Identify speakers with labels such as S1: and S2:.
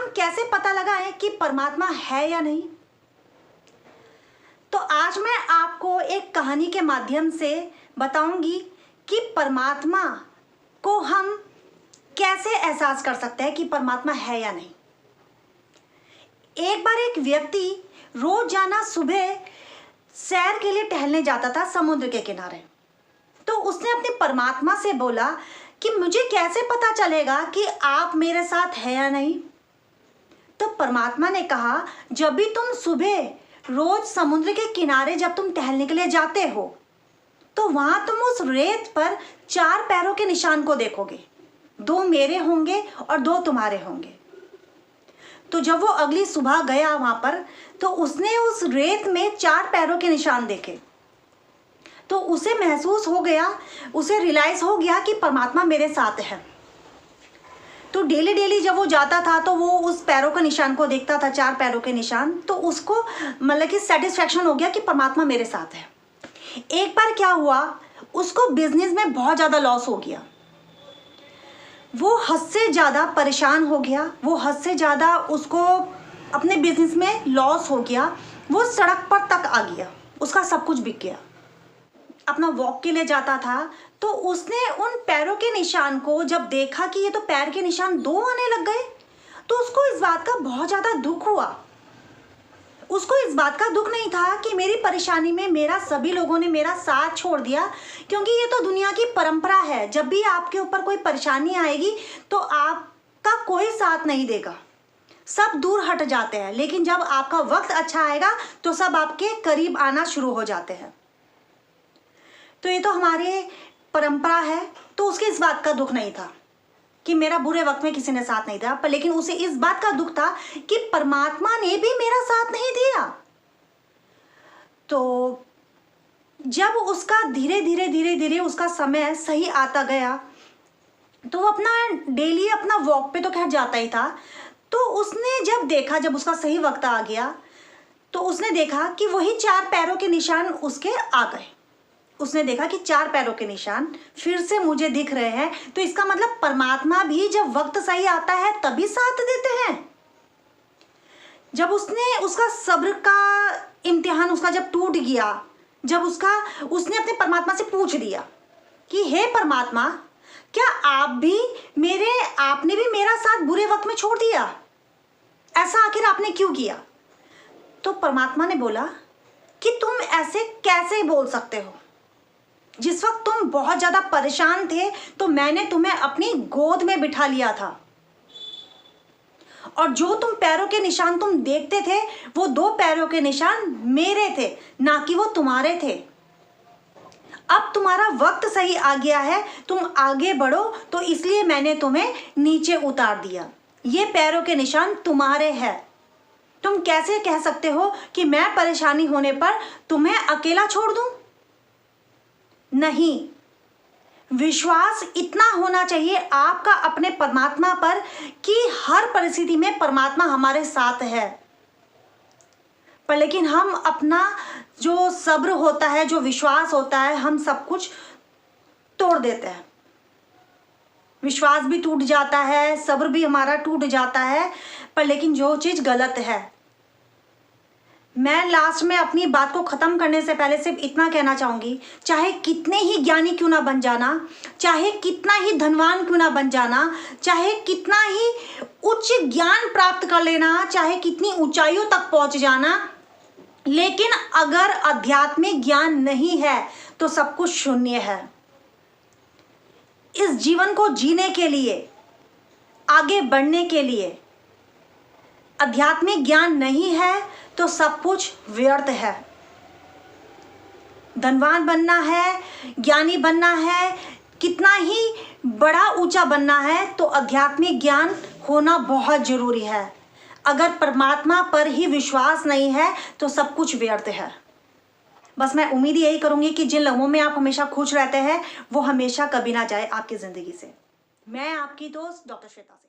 S1: हम कैसे पता लगाएं कि परमात्मा है या नहीं? तो आज मैं आपको एक कहानी के माध्यम से बताऊंगी कि परमात्मा को हम कैसे एहसास कर सकते हैं कि परमात्मा है या नहीं। एक बार एक व्यक्ति रोजाना सुबह सैर के लिए टहलने जाता था समुद्र के किनारे। तो उसने अपने परमात्मा से बोला कि मुझे कैसे पता चलेगा कि आप मेरे साथ है या नहीं। तो परमात्मा ने कहा, जब भी तुम सुबह रोज समुद्र के किनारे जब तुम टहलने के लिए जाते हो तो वहां तुम उस रेत पर 4 पैरों के निशान को देखोगे। 2 मेरे होंगे और 2 तुम्हारे होंगे। तो जब वो अगली सुबह गया वहां पर तो उसने उस रेत में 4 पैरों के निशान देखे। तो उसे महसूस हो गया, उसे रियलाइज हो गया कि परमात्मा मेरे साथ है। तो डेली डेली जब वो जाता था तो वो उस पैरों के निशान को देखता था, 4 पैरों के निशान। तो उसको मतलब कि सेटिस्फैक्शन हो गया कि परमात्मा मेरे साथ है। एक बार क्या हुआ, उसको बिजनेस में बहुत ज़्यादा लॉस हो गया। वो हद से ज़्यादा परेशान हो गया, वो हद से ज़्यादा उसको अपने बिजनेस में लॉस हो गया। वो सड़क पर तक आ गया, उसका सब कुछ बिक गया। अपना वॉक के लिए जाता था तो उसने उन पैरों के निशान को जब देखा कि ये तो पैर के निशान 2 आने लग गए, तो उसको इस बात का बहुत ज़्यादा दुख हुआ। उसको इस बात का दुख नहीं था कि मेरी परेशानी में मेरा सभी लोगों ने मेरा साथ छोड़ दिया, क्योंकि ये तो दुनिया की परंपरा है। जब भी आपके ऊपर कोई परेशानी आएगी तो आपका कोई साथ नहीं देगा, सब दूर हट जाते हैं। लेकिन जब आपका वक्त अच्छा आएगा तो सब आपके करीब आना शुरू हो जाते हैं। तो ये तो हमारे परंपरा है। तो उसके इस बात का दुख नहीं था कि मेरा बुरे वक्त में किसी ने साथ नहीं दिया, पर लेकिन उसे इस बात का दुख था कि परमात्मा ने भी मेरा साथ नहीं दिया। तो जब उसका धीरे धीरे उसका समय सही आता गया तो वो अपना डेली अपना वॉक पे तो खैर जाता ही था। तो उसने जब देखा, जब उसका सही वक्त आ गया तो उसने देखा कि वही 4 पैरों के निशान उसके आ गए। उसने देखा कि 4 पैरों के निशान फिर से मुझे दिख रहे हैं। तो इसका मतलब परमात्मा भी जब वक्त सही आता है तभी साथ देते हैं। जब उसका सब्र का इम्तिहान उसका जब टूट गया, जब उसने अपने परमात्मा से पूछ दिया कि हे परमात्मा, क्या आपने भी मेरा साथ बुरे वक्त में छोड़ दिया? ऐसा आखिर आपने क्यों किया? तो परमात्मा ने बोला कि तुम ऐसे कैसे बोल सकते हो? जिस वक्त तुम बहुत ज्यादा परेशान थे तो मैंने तुम्हें अपनी गोद में बिठा लिया था, और जो तुम पैरों के निशान तुम देखते थे वो 2 पैरों के निशान मेरे थे, ना कि वो तुम्हारे थे। अब तुम्हारा वक्त सही आ गया है, तुम आगे बढ़ो, तो इसलिए मैंने तुम्हें नीचे उतार दिया। ये पैरों के निशान तुम्हारे हैं। तुम कैसे कह सकते हो कि मैं परेशानी होने पर तुम्हें अकेला छोड़ दूं? नहीं, विश्वास इतना होना चाहिए आपका अपने परमात्मा पर कि हर परिस्थिति में परमात्मा हमारे साथ है। पर लेकिन हम अपना जो सब्र होता है, जो विश्वास होता है, हम सब कुछ तोड़ देते हैं। विश्वास भी टूट जाता है, सब्र भी हमारा टूट जाता है, पर लेकिन जो चीज़ गलत है। मैं लास्ट में अपनी बात को ख़त्म करने से पहले सिर्फ इतना कहना चाहूँगी, चाहे कितने ही ज्ञानी क्यों ना बन जाना, चाहे कितना ही धनवान क्यों ना बन जाना, चाहे कितना ही उच्च ज्ञान प्राप्त कर लेना, चाहे कितनी ऊंचाइयों तक पहुँच जाना, लेकिन अगर आध्यात्मिक ज्ञान नहीं है तो सब कुछ शून्य है। इस जीवन को जीने के लिए, आगे बढ़ने के लिए आध्यात्मिक ज्ञान नहीं है तो सब कुछ व्यर्थ है। धनवान बनना है, ज्ञानी बनना है, कितना ही बड़ा ऊंचा बनना है, तो आध्यात्मिक ज्ञान होना बहुत जरूरी है। अगर परमात्मा पर ही विश्वास नहीं है तो सब कुछ व्यर्थ है। बस मैं उम्मीद यही करूंगी कि जिन लम्हों में आप हमेशा खुश रहते हैं वो हमेशा कभी ना जाए आपकी ज़िंदगी से। मैं आपकी दोस्त डॉक्टर श्वेता।